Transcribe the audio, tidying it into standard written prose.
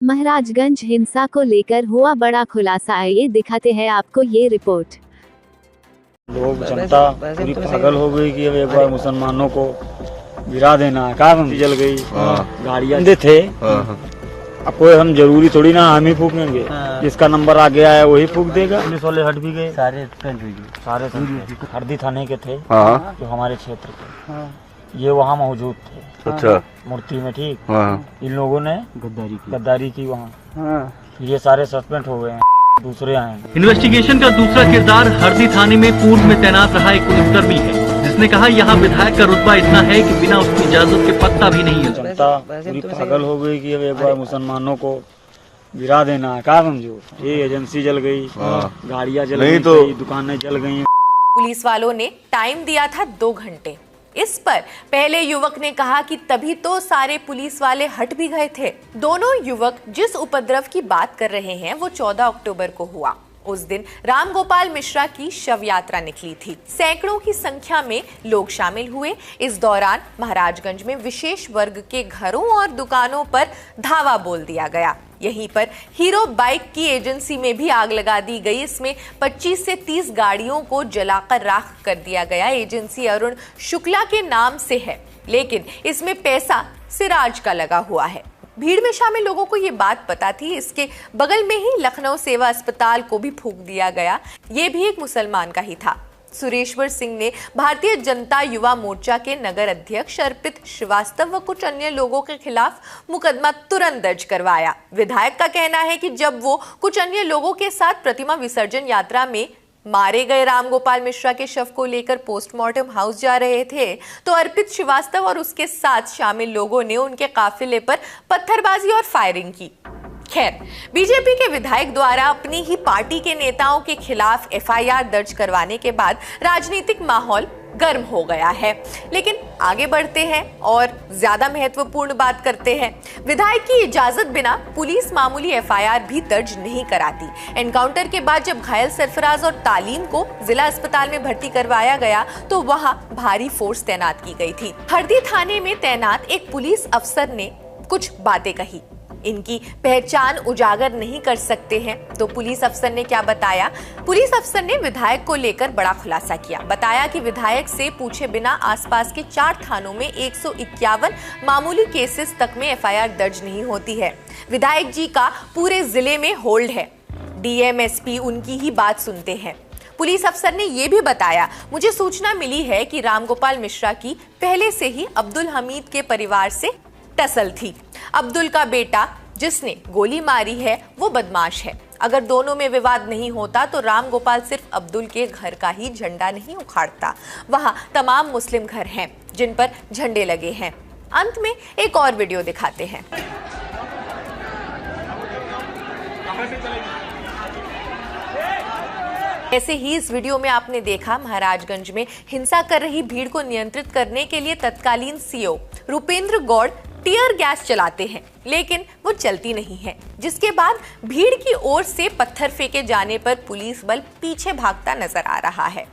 महाराजगंज हिंसा को लेकर हुआ बड़ा खुलासा। आइए दिखाते हैं आपको ये रिपोर्ट। लोग जनता पूरी पागल हो गई कि अब एक बार मुसलमानों को गिरा देना है। कार जल गई, गाड़ियां थे। अब कोई हम जरूरी थोड़ी ना हम ही फूकेंगे, जिसका नंबर आ गया है वही फूक देगा। पुलिस वाले हट भी गए, सारे हरदी थाने के थे जो हमारे क्षेत्र के, ये वहाँ मौजूद थे। अच्छा, मूर्ति में ठीक। इन लोगों ने गद्दारी की वहाँ। ये सारे सस्पेंड हो गए हैं, दूसरे आए। इन्वेस्टिगेशन का दूसरा किरदार हरदी थाने में पूर्व में तैनात रहा एक पुलिसकर्मी है, जिसने कहा यहाँ विधायक का रुतबा इतना है कि बिना उसकी इजाजत के पत्ता भी नहीं है। जनता पूरी पागल हो गई कि अब एक बार मुसलमानों को गिरा देना है। क्या समझो, ये एजेंसी जल गई, गाड़ियाँ जल गई, तो दुकानें जल गई। पुलिस वालों ने टाइम दिया था 2 घंटे। इस पर पहले युवक ने कहा कि तभी तो सारे पुलिस वाले हट भी गए थे। दोनों युवक जिस उपद्रव की बात कर रहे हैं वो 14 अक्टूबर को हुआ। उस दिन राम गोपाल मिश्रा की शव यात्रा निकली थी। सैकड़ों की संख्या में लोग शामिल हुए। इस दौरान महाराजगंज में विशेष वर्ग के घरों और दुकानों पर धावा बोल दिया गया। यहीं पर हीरो बाइक की एजेंसी में भी आग लगा दी गई। इसमें 25 से 30 गाड़ियों को जलाकर राख कर दिया गया। एजेंसी अरुण शुक्ला के नाम से है, लेकिन इसमें पैसा सिराज का लगा हुआ है। भीड़ में शामिल लोगों को ये बात पता थी। इसके बगल में ही लखनऊ सेवा अस्पताल को भी फूंक दिया गया। ये भी एक मुसलमान का ही था। सुरेश्वर सिंह ने भारतीय जनता युवा मोर्चा के नगर अध्यक्ष अर्पित श्रीवास्तव व कुछ अन्य लोगों के खिलाफ मुकदमा तुरंत दर्ज करवाया। विधायक का कहना है कि जब वो कुछ अन्य लोगों के साथ प्रतिमा विसर्जन यात्रा में मारे गए राम गोपाल मिश्रा के शव को लेकर पोस्टमार्टम हाउस जा रहे थे, तो अर्पित श्रीवास्तव और उसके साथ शामिल लोगों ने उनके काफिले पर पत्थरबाजी और फायरिंग की। खैर, बीजेपी के विधायक द्वारा अपनी ही पार्टी के नेताओं के खिलाफ एफआईआर दर्ज करवाने के बाद राजनीतिक माहौल गर्म हो गया है। लेकिन आगे बढ़ते हैं और ज्यादा महत्वपूर्ण बात करते हैं। विधायक की इजाजत बिना पुलिस मामूली एफआईआर भी दर्ज नहीं कराती। एनकाउंटर के बाद जब घायल सरफराज और तालीम को जिला अस्पताल में भर्ती करवाया गया तो वहां भारी फोर्स तैनात की गई थी। हरदी थाने में तैनात एक पुलिस अफसर ने कुछ बातें कही। इनकी पहचान उजागर नहीं कर सकते हैं। तो पुलिस अफसर ने क्या बताया? पुलिस अफसर ने विधायक को लेकर बड़ा खुलासा किया। बताया कि विधायक से पूछे बिना आसपास के 4 थानों में 151 मामूली केसेस तक में एफआईआर दर्ज नहीं होती है। विधायक जी का पूरे जिले में होल्ड है। डीएम एसपी उनकी ही बात सुनते हैं। पुलिस अफसर ने यह भी बताया, मुझे सूचना मिली है कि रामगोपाल मिश्रा की पहले से ही अब्दुल हमीद के परिवार से टसल थी। अब्दुल का बेटा जिसने गोली मारी है वो बदमाश है। अगर दोनों में विवाद नहीं होता तो राम गोपाल सिर्फ अब्दुल के घर का ही झंडा नहीं उखाड़ता। वहां तमाम मुस्लिम घर हैं जिन पर झंडे लगे हैं। अंत में एक और वीडियो दिखाते हैं। ऐसे ही इस वीडियो में आपने देखा महाराजगंज में हिंसा कर रही भीड़ को नियंत्रित करने के लिए तत्कालीन CO Rupendra Gaur tear gas चलाते हैं, लेकिन वो चलती नहीं है, जिसके बाद भीड़ की ओर से पत्थर फेंके जाने पर पुलिस बल पीछे भागता नजर आ रहा है।